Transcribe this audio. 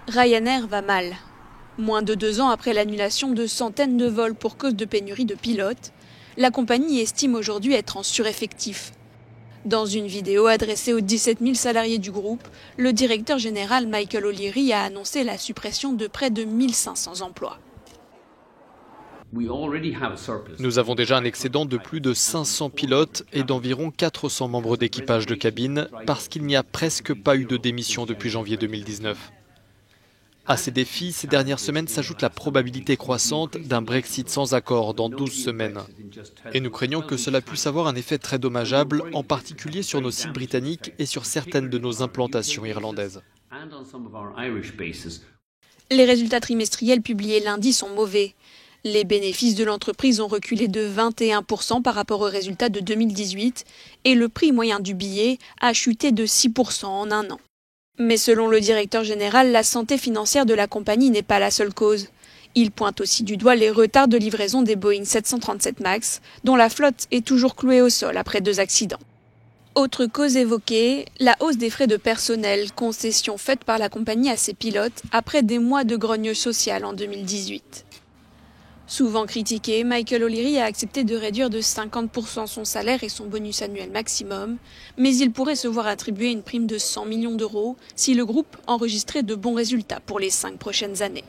Ryanair va mal. Moins de 2 ans après l'annulation de centaines de vols pour cause de pénurie de pilotes, la compagnie estime aujourd'hui être en sureffectif. Dans une vidéo adressée aux 17 000 salariés du groupe, le directeur général Michael O'Leary a annoncé la suppression de près de 1500 emplois. Nous avons déjà un excédent de plus de 500 pilotes et d'environ 400 membres d'équipage de cabine parce qu'il n'y a presque pas eu de démission depuis janvier 2019. À ces défis, ces dernières semaines s'ajoute la probabilité croissante d'un Brexit sans accord dans 12 semaines. Et nous craignons que cela puisse avoir un effet très dommageable, en particulier sur nos sites britanniques et sur certaines de nos implantations irlandaises. Les résultats trimestriels publiés lundi sont mauvais. Les bénéfices de l'entreprise ont reculé de 21% par rapport aux résultats de 2018 et le prix moyen du billet a chuté de 6% en un an. Mais selon le directeur général, la santé financière de la compagnie n'est pas la seule cause. Il pointe aussi du doigt les retards de livraison des Boeing 737 MAX, dont la flotte est toujours clouée au sol après 2 accidents. Autre cause évoquée, la hausse des frais de personnel, concession faite par la compagnie à ses pilotes après des mois de grogne sociale en 2018. Souvent critiqué, Michael O'Leary a accepté de réduire de 50% son salaire et son bonus annuel maximum, mais il pourrait se voir attribuer une prime de 100 millions d'euros si le groupe enregistrait de bons résultats pour les 5 prochaines années.